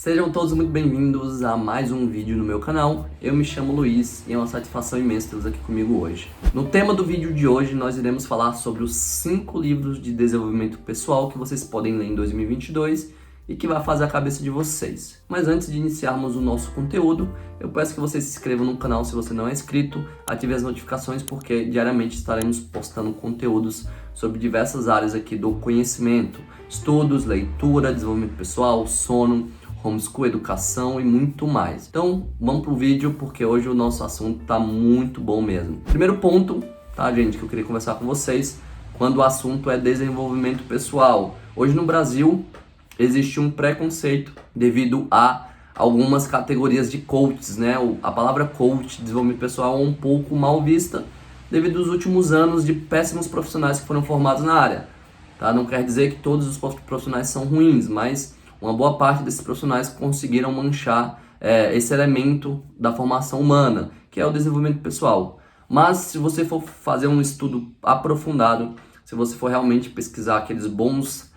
Sejam todos muito bem-vindos a mais um vídeo no meu canal. Eu me chamo Luiz e é uma satisfação imensa tê-los aqui comigo hoje. No tema do vídeo de hoje, nós iremos falar sobre os 5 livros de desenvolvimento pessoal que vocês podem ler em 2022 e que vai fazer a cabeça de vocês. Mas antes de iniciarmos o nosso conteúdo, eu peço que você se inscreva no canal se você não é inscrito, ative as notificações porque diariamente estaremos postando conteúdos sobre diversas áreas aqui do conhecimento, estudos, leitura, desenvolvimento pessoal, sono, homeschool, educação e muito mais. Então, vamos pro vídeo porque hoje o nosso assunto tá muito bom mesmo. Primeiro ponto, tá, gente, que eu queria conversar com vocês, quando o assunto é desenvolvimento pessoal. Hoje no Brasil existe um preconceito devido a algumas categorias de coaches, né? A palavra coach, desenvolvimento pessoal, é um pouco mal vista devido aos últimos anos de péssimos profissionais que foram formados na área, tá? Não quer dizer que todos os profissionais são ruins, mas uma boa parte desses profissionais conseguiram manchar esse elemento da formação humana, que é o desenvolvimento pessoal. Mas se você for fazer um estudo aprofundado, se você for realmente pesquisar aqueles bons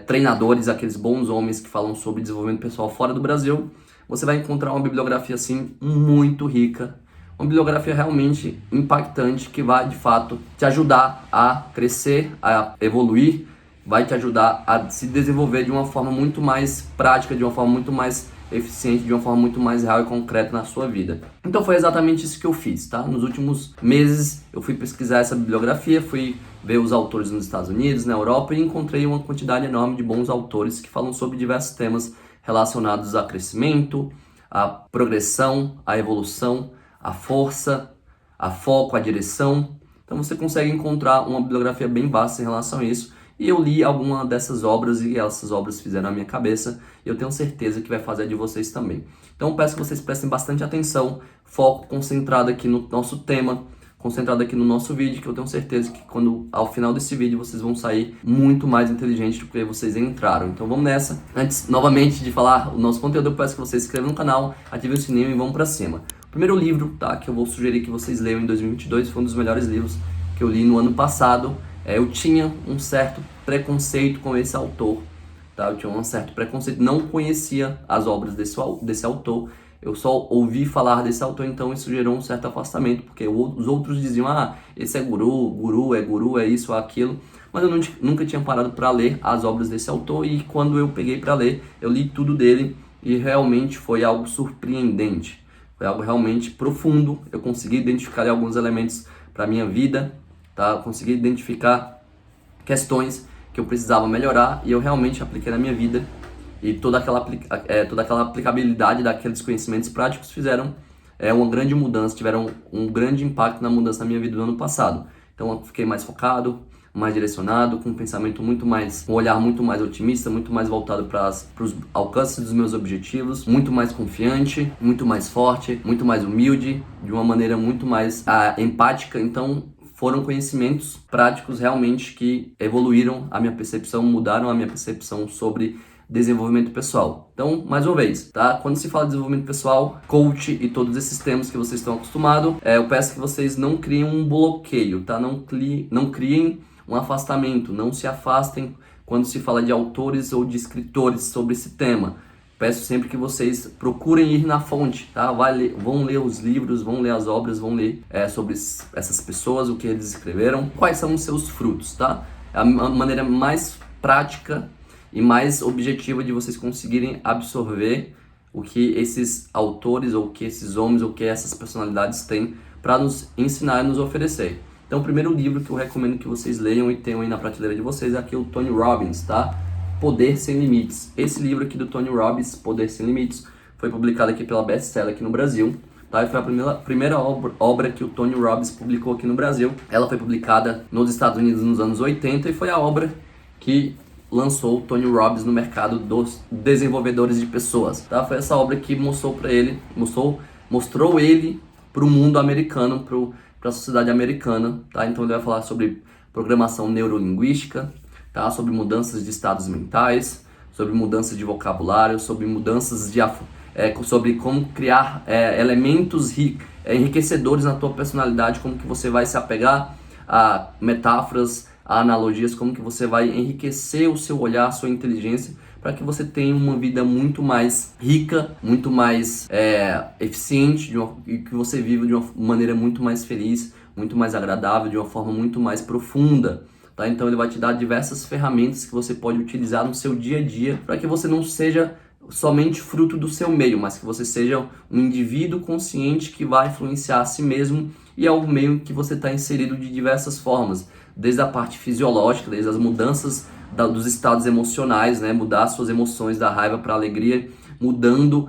treinadores, aqueles bons homens que falam sobre desenvolvimento pessoal fora do Brasil, você vai encontrar uma bibliografia assim muito rica, uma bibliografia realmente impactante que vai de fato te ajudar a crescer, a evoluir, vai te ajudar a se desenvolver de uma forma muito mais prática, de uma forma muito mais eficiente, de uma forma muito mais real e concreta na sua vida. Então foi exatamente isso que eu fiz, tá? Nos últimos meses eu fui pesquisar essa bibliografia, fui ver os autores nos Estados Unidos, na Europa e encontrei uma quantidade enorme de bons autores que falam sobre diversos temas relacionados a crescimento, a progressão, a evolução, a força, a foco, a direção. Então você consegue encontrar uma bibliografia bem vasta em relação a isso. E eu li alguma dessas obras e essas obras fizeram a minha cabeça e eu tenho certeza que vai fazer a de vocês também. Então peço que vocês prestem bastante atenção, foco concentrado aqui no nosso tema, concentrado aqui no nosso vídeo, que eu tenho certeza que ao final desse vídeo vocês vão sair muito mais inteligentes do que vocês entraram. Então vamos nessa. Antes, novamente, de falar o nosso conteúdo, eu peço que vocês se inscrevam no canal, ativem o sininho e vamos pra cima. O primeiro livro, tá, que eu vou sugerir que vocês leiam em 2022 foi um dos melhores livros que eu li no ano passado. Eu tinha um certo preconceito com esse autor, tá? Eu tinha um certo preconceito, não conhecia as obras desse autor, eu só ouvi falar desse autor, então isso gerou um certo afastamento, porque os outros diziam, esse é guru, é isso, é aquilo, mas eu nunca tinha parado para ler as obras desse autor, e quando eu peguei para ler, eu li tudo dele, e realmente foi algo surpreendente, foi algo realmente profundo, eu consegui identificar alguns elementos para minha vida, tá? Eu consegui identificar questões que eu precisava melhorar e eu realmente apliquei na minha vida e toda aquela aplicabilidade daqueles conhecimentos práticos fizeram uma grande mudança, tiveram um grande impacto na mudança na minha vida do ano passado. Então eu fiquei mais focado, mais direcionado, com um pensamento um olhar muito mais otimista, muito mais voltado para os alcances dos meus objetivos, muito mais confiante, muito mais forte, muito mais humilde, de uma maneira muito mais empática. Então foram conhecimentos práticos realmente que evoluíram a minha percepção, mudaram a minha percepção sobre desenvolvimento pessoal. Então, mais uma vez, tá? Quando se fala de desenvolvimento pessoal, coach e todos esses termos que vocês estão acostumados, eu peço que vocês não criem um bloqueio, tá? Não criem um afastamento, não se afastem quando se fala de autores ou de escritores sobre esse tema. Peço sempre que vocês procurem ir na fonte, tá? Vão ler os livros, vão ler as obras, vão ler sobre essas pessoas, o que eles escreveram, quais são os seus frutos, tá? É a maneira mais prática e mais objetiva de vocês conseguirem absorver o que esses autores, ou o que esses homens, ou o que essas personalidades têm para nos ensinar e nos oferecer. Então o primeiro livro que eu recomendo que vocês leiam e tenham aí na prateleira de vocês é aqui o Tony Robbins, tá? Poder Sem Limites. Esse livro aqui do Tony Robbins, Poder Sem Limites, foi publicado aqui pela Bestseller aqui no Brasil, tá? E foi a primeira obra que o Tony Robbins publicou aqui no Brasil. Ela foi publicada nos Estados Unidos nos anos 80 e foi a obra que lançou o Tony Robbins no mercado dos desenvolvedores de pessoas, tá? Foi essa obra que mostrou ele para o mundo americano, para a sociedade americana, tá? Então ele vai falar sobre programação neurolinguística, tá? Sobre mudanças de estados mentais, sobre mudanças de vocabulário, sobre mudanças sobre como criar elementos enriquecedores na tua personalidade, como que você vai se apegar a metáforas, a analogias, como que você vai enriquecer o seu olhar, a sua inteligência, para que você tenha uma vida muito mais rica, muito mais eficiente, e que você viva de uma maneira muito mais feliz, muito mais agradável, de uma forma muito mais profunda. Tá? Então ele vai te dar diversas ferramentas que você pode utilizar no seu dia a dia para que você não seja somente fruto do seu meio, mas que você seja um indivíduo consciente que vai influenciar a si mesmo e ao meio que você está inserido de diversas formas, desde a parte fisiológica, desde as mudanças dos estados emocionais, né? Mudar suas emoções da raiva para a alegria, mudando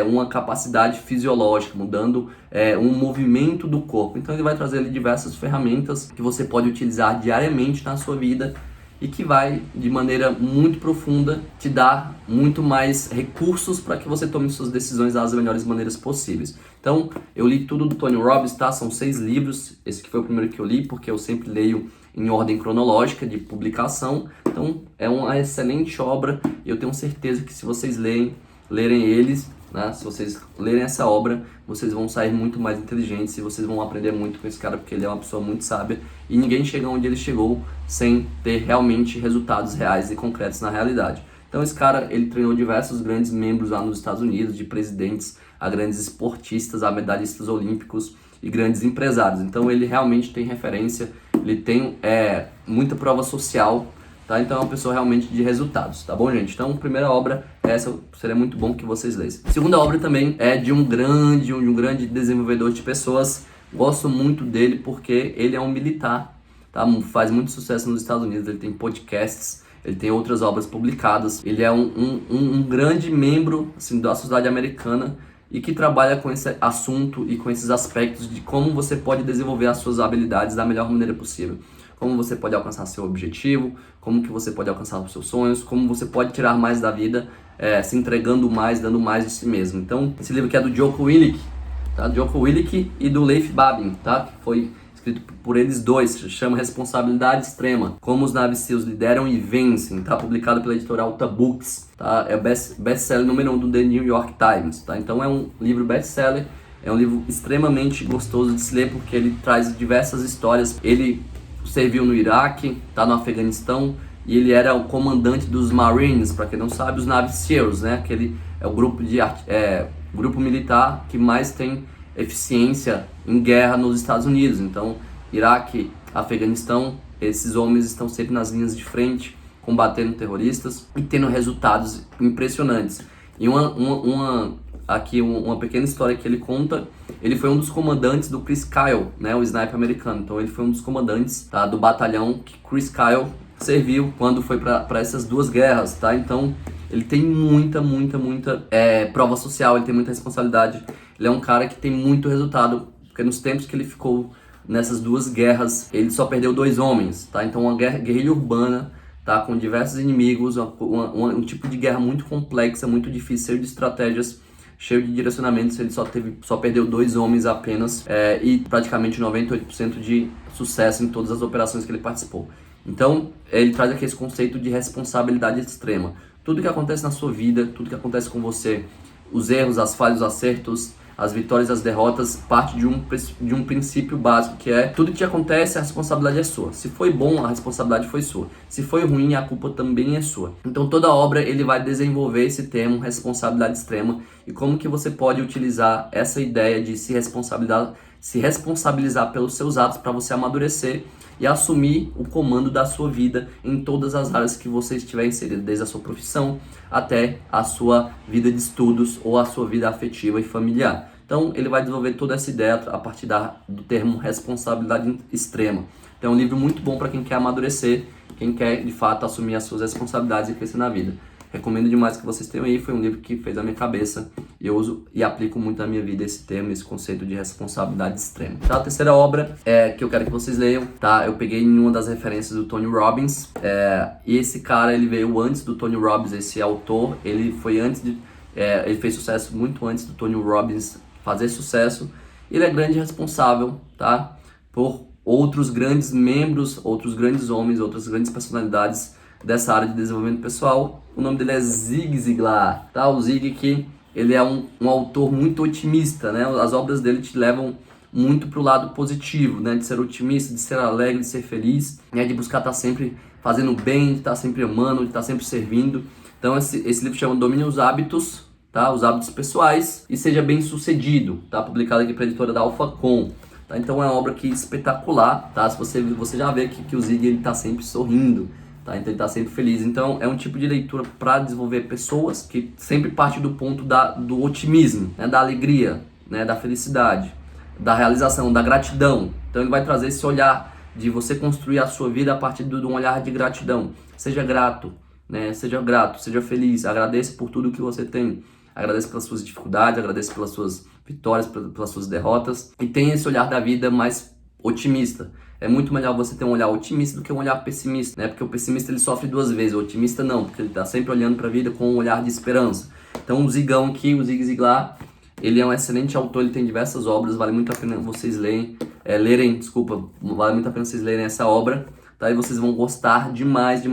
uma capacidade fisiológica, mudando um movimento do corpo. Então ele vai trazer ali diversas ferramentas que você pode utilizar diariamente na sua vida e que vai, de maneira muito profunda, te dar muito mais recursos para que você tome suas decisões das melhores maneiras possíveis. Então, eu li tudo do Tony Robbins, tá? São 6 livros, esse que foi o primeiro que eu li, porque eu sempre leio em ordem cronológica de publicação. Então, é uma excelente obra e eu tenho certeza que se vocês lerem eles, né? Se vocês lerem essa obra, vocês vão sair muito mais inteligentes e vocês vão aprender muito com esse cara, porque ele é uma pessoa muito sábia e ninguém chega onde ele chegou sem ter realmente resultados reais e concretos na realidade. Então esse cara, ele treinou diversos grandes membros lá nos Estados Unidos, de presidentes a grandes esportistas, a medalhistas olímpicos e grandes empresários. Então ele realmente tem referência, ele tem muita prova social, tá? Então é uma pessoa realmente de resultados, tá bom, gente? Então, primeira obra, essa seria muito bom que vocês lessem. Segunda obra também é de um grande desenvolvedor de pessoas. Gosto muito dele porque ele é um militar, tá? Faz muito sucesso nos Estados Unidos, ele tem podcasts, ele tem outras obras publicadas. Ele é um grande membro assim, da sociedade americana e que trabalha com esse assunto e com esses aspectos de como você pode desenvolver as suas habilidades da melhor maneira possível. Como você pode alcançar seu objetivo, como que você pode alcançar os seus sonhos, como você pode tirar mais da vida, se entregando mais, dando mais de si mesmo. Então, esse livro aqui é do Jocko Willink, tá? Jocko Willink e do Leif Babin, tá? Que foi escrito por eles dois, chama Responsabilidade Extrema, Como os Navy Seals Lideram e Vencem, tá? Publicado pela editora Alta Books, tá? É o best-seller número 1 do The New York Times, tá? Então é um livro best-seller, é um livro extremamente gostoso de se ler porque ele traz diversas histórias. Ele serviu no Iraque, tá no Afeganistão, e ele era o comandante dos Marines, para quem não sabe, os Navy Seals, né? Aquele é o grupo militar que mais tem eficiência em guerra nos Estados Unidos. Então, Iraque, Afeganistão, esses homens estão sempre nas linhas de frente, combatendo terroristas e tendo resultados impressionantes. E uma pequena história que ele conta, ele foi um dos comandantes do Chris Kyle, né, o sniper americano. Então ele foi um dos comandantes, tá, do batalhão que Chris Kyle serviu quando foi para essas duas guerras, tá? Então ele tem muita prova social, ele tem muita responsabilidade. Ele é um cara que tem muito resultado, porque nos tempos que ele ficou nessas duas guerras, ele só perdeu 2 homens, tá? Então uma guerrilha urbana, tá, com diversos inimigos, um tipo de guerra muito complexa, muito difícil, cheio de estratégias, cheio de direcionamentos. Ele só perdeu 2 homens apenas e praticamente 98% de sucesso em todas as operações que ele participou. Então, ele traz aqui esse conceito de responsabilidade extrema. Tudo que acontece na sua vida, tudo que acontece com você, os erros, as falhas, os acertos, as vitórias e as derrotas, parte de um princípio básico, que é tudo que te acontece, a responsabilidade é sua. Se foi bom, a responsabilidade foi sua. Se foi ruim, a culpa também é sua. Então toda obra ele vai desenvolver esse termo, responsabilidade extrema, e como que você pode utilizar essa ideia de se responsabilizar pelos seus atos para você amadurecer e assumir o comando da sua vida em todas as áreas que você estiver inserido, desde a sua profissão até a sua vida de estudos ou a sua vida afetiva e familiar. Então ele vai desenvolver toda essa ideia a partir do termo responsabilidade extrema. Então é um livro muito bom para quem quer amadurecer, quem quer de fato assumir as suas responsabilidades e crescer na vida. Recomendo demais que vocês tenham aí, foi um livro que fez a minha cabeça e eu uso e aplico muito na minha vida esse termo, esse conceito de responsabilidade extrema. Tá? A terceira obra que eu quero que vocês leiam, tá? Eu peguei em uma das referências do Tony Robbins, e esse cara, ele veio antes do Tony Robbins, esse autor, ele fez sucesso muito antes do Tony Robbins fazer sucesso. Ele é grande responsável, tá? Por outros grandes membros, outros grandes homens, outras grandes personalidades dessa área de desenvolvimento pessoal. O nome dele é Zig Ziglar, tá? O Zig, que ele é um autor muito otimista, né? As obras dele te levam muito pro lado positivo, né? De ser otimista, de ser alegre, de ser feliz, né? De buscar estar sempre fazendo bem, de estar sempre amando, de estar sempre servindo. Então esse livro chama Domine os Hábitos, tá? Os Hábitos Pessoais e Seja Bem-Sucedido, tá? Publicado aqui pela editora da Alphacom. Tá? Então é uma obra aqui espetacular, tá? Se você já vê que o Zig ele tá sempre sorrindo, tá? Então ele tá sempre feliz. Então é um tipo de leitura para desenvolver pessoas que sempre parte do ponto do otimismo, né? Da alegria, né? Da felicidade, da realização, da gratidão. Então ele vai trazer esse olhar de você construir a sua vida a partir de um olhar de gratidão. Seja grato, né? Seja grato, seja feliz, agradeça por tudo que você tem. Agradeça pelas suas dificuldades, agradeça pelas suas vitórias, pelas suas derrotas. E tenha esse olhar da vida mais otimista. É muito melhor você ter um olhar otimista do que um olhar pessimista, né? Porque o pessimista ele sofre duas vezes, o otimista não, porque ele está sempre olhando para a vida com um olhar de esperança. Então o Zigão aqui, o Zig Ziglar, ele é um excelente autor, ele tem diversas obras, vale muito a pena vocês vale muito a pena vocês lerem essa obra. Tá? E vocês vão gostar demais,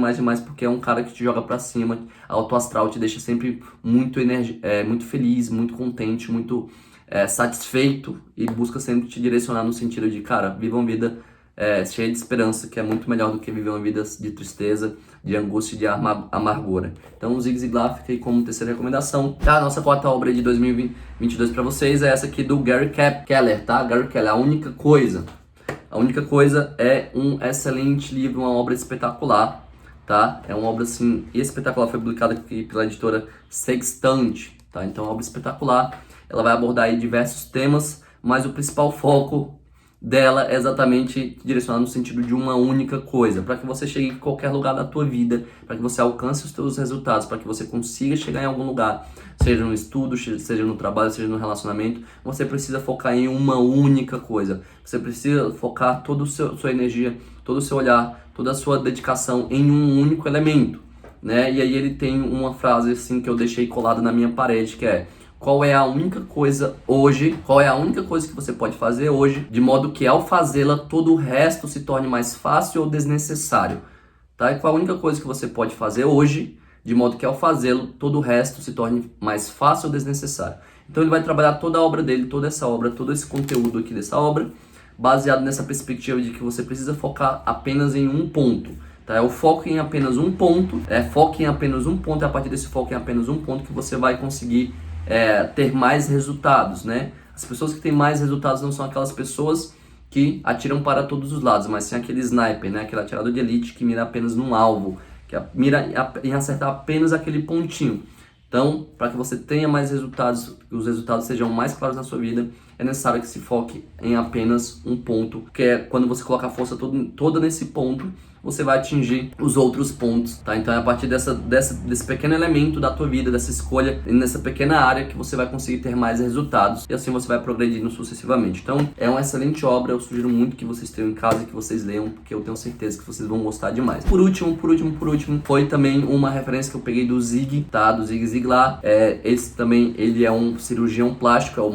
porque é um cara que te joga pra cima, alto astral, te deixa sempre muito feliz, muito contente, muito satisfeito e busca sempre te direcionar no sentido de, cara, viva uma vida cheia de esperança, que é muito melhor do que viver uma vida de tristeza, de angústia e de amargura. Então o Zig Ziglar fica aí como terceira recomendação. Tá? A nossa quarta obra de 2022 pra vocês é essa aqui do Gary Keller, tá? Gary Keller, A Única Coisa. A Única Coisa é um excelente livro, uma obra espetacular, tá? É uma obra, assim, espetacular, foi publicada aqui pela editora Sextante, tá? Então é uma obra espetacular, ela vai abordar aí diversos temas, mas o principal foco dela é exatamente direcionado no sentido de uma única coisa, para que você chegue em qualquer lugar da tua vida, para que você alcance os teus resultados, para que você consiga chegar em algum lugar, seja no estudo, seja no trabalho, seja no relacionamento, você precisa focar em uma única coisa. Você precisa focar toda a sua energia, todo o seu olhar, toda a sua dedicação em um único elemento, né? E aí ele tem uma frase assim que eu deixei colada na minha parede, que é: qual é a única coisa hoje, qual é a única coisa que você pode fazer hoje, de modo que ao fazê-la todo o resto se torne mais fácil ou desnecessário, tá? E qual a única coisa que você pode fazer hoje, de modo que ao fazê-lo todo o resto se torne mais fácil ou desnecessário. Então ele vai trabalhar toda a obra dele, toda essa obra, todo esse conteúdo aqui dessa obra, baseado nessa perspectiva de que você precisa focar apenas em um ponto. Tá? É o foco em apenas um ponto, foque em apenas um ponto, e a partir desse foco em apenas um ponto que você vai conseguir ter mais resultados, né? As pessoas que têm mais resultados não são aquelas pessoas que atiram para todos os lados, mas sim aquele sniper, né? Aquele atirador de elite que mira apenas num alvo, que mira em acertar apenas aquele pontinho. Então, para que você tenha mais resultados, que os resultados sejam mais claros na sua vida, é necessário que se foque em apenas um ponto, que é quando você coloca a força toda nesse ponto, você vai atingir os outros pontos, tá? Então é a partir desse pequeno elemento da tua vida, dessa escolha, nessa pequena área que você vai conseguir ter mais resultados e assim você vai progredindo sucessivamente. Então é uma excelente obra, eu sugiro muito que vocês tenham em casa, que vocês leiam, porque eu tenho certeza que vocês vão gostar demais. Por último, foi também uma referência que eu peguei do Zig, tá? Do Zig Ziglar. Esse também, ele é um cirurgião plástico, é o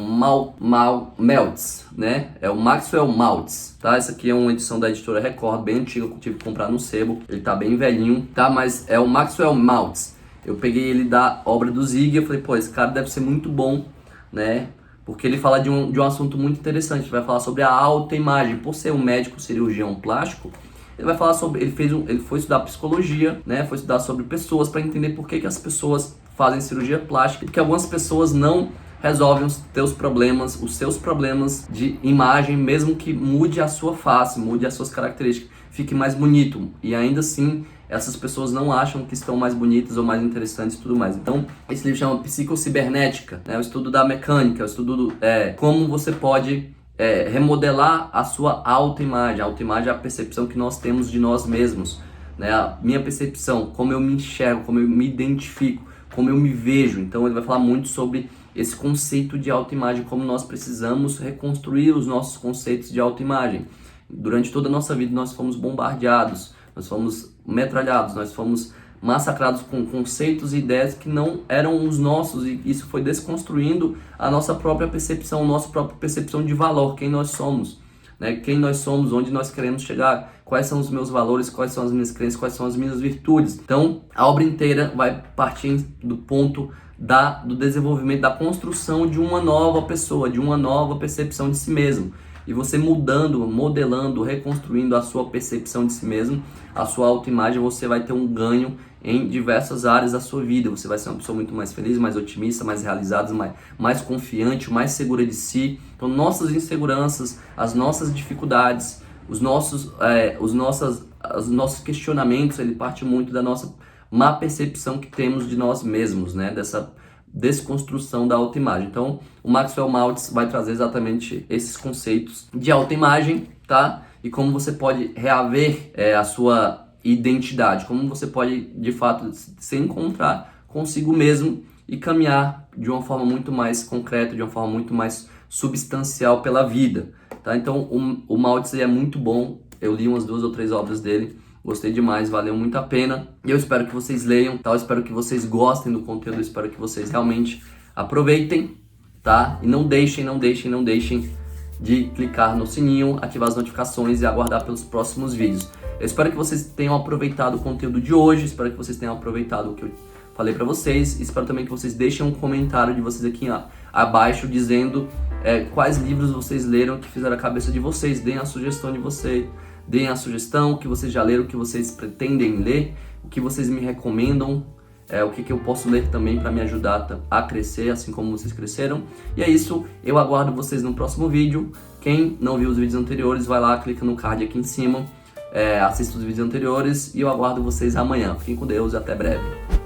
Meltz, né? É o Maxwell Maltz, tá? Essa aqui é uma edição da editora Record, bem antiga, que eu tive que comprar no sebo. Ele tá bem velhinho, tá? Mas é o Maxwell Maltz. Eu peguei ele da obra do Zig e eu falei, pô, esse cara deve ser muito bom, né? Porque ele fala de um assunto muito interessante. Ele vai falar sobre a autoimagem. Por ser um médico cirurgião plástico, ele vai falar sobre... Ele foi estudar psicologia, né? Foi estudar sobre pessoas para entender por que as pessoas fazem cirurgia plástica. Porque algumas pessoas não resolvem os seus problemas de imagem, mesmo que mude a sua face, mude as suas características, fique mais bonito. E ainda assim, essas pessoas não acham que estão mais bonitas ou mais interessantes e tudo mais. Então, esse livro chama Psicocibernética, né? O estudo da mecânica, o estudo como você pode remodelar a sua autoimagem. A autoimagem é a percepção que nós temos de nós mesmos, né? A minha percepção, como eu me enxergo, como eu me identifico, como eu me vejo. Então, ele vai falar muito sobre esse conceito de autoimagem, como nós precisamos reconstruir os nossos conceitos de autoimagem. Durante toda a nossa vida nós fomos bombardeados, nós fomos metralhados, nós fomos massacrados com conceitos e ideias que não eram os nossos, e isso foi desconstruindo a nossa própria percepção, a nossa própria percepção de valor, quem nós somos, né? Quem nós somos, onde nós queremos chegar, quais são os meus valores, quais são as minhas crenças, quais são as minhas virtudes. Então, a obra inteira vai partir do ponto do desenvolvimento, da construção de uma nova pessoa, de uma nova percepção de si mesmo. E você mudando, modelando, reconstruindo a sua percepção de si mesmo, a sua autoimagem, você vai ter um ganho em diversas áreas da sua vida. Você vai ser uma pessoa muito mais feliz, mais otimista, mais realizada, mais confiante, mais segura de si. Então, nossas inseguranças, as nossas dificuldades, os nossos questionamentos, ele parte muito da nossa má percepção que temos de nós mesmos, né? Dessa desconstrução da autoimagem. Então, o Maxwell Maltz vai trazer exatamente esses conceitos de autoimagem, tá? E como você pode reaver a sua identidade, como você pode, de fato, se encontrar consigo mesmo e caminhar de uma forma muito mais concreta, de uma forma muito mais substancial pela vida, tá? Então, o Maltz é muito bom. Eu li umas 2 ou 3 obras dele. Gostei demais, valeu muito a pena. E eu espero que vocês leiam, tá? Eu espero que vocês gostem do conteúdo, eu espero que vocês realmente aproveitem, tá? E não deixem de clicar no sininho, ativar as notificações e aguardar pelos próximos vídeos. Eu espero que vocês tenham aproveitado o conteúdo de hoje, espero que vocês tenham aproveitado o que eu falei pra vocês. Espero também que vocês deixem um comentário de vocês aqui abaixo dizendo quais livros vocês leram que fizeram a cabeça de vocês. Deem a sugestão de vocês. Deem a sugestão, o que vocês já leram, o que vocês pretendem ler, o que vocês me recomendam, o que eu posso ler também para me ajudar a crescer, assim como vocês cresceram. E é isso, eu aguardo vocês no próximo vídeo. Quem não viu os vídeos anteriores, vai lá, clica no card aqui em cima, assista os vídeos anteriores e eu aguardo vocês amanhã. Fiquem com Deus e até breve.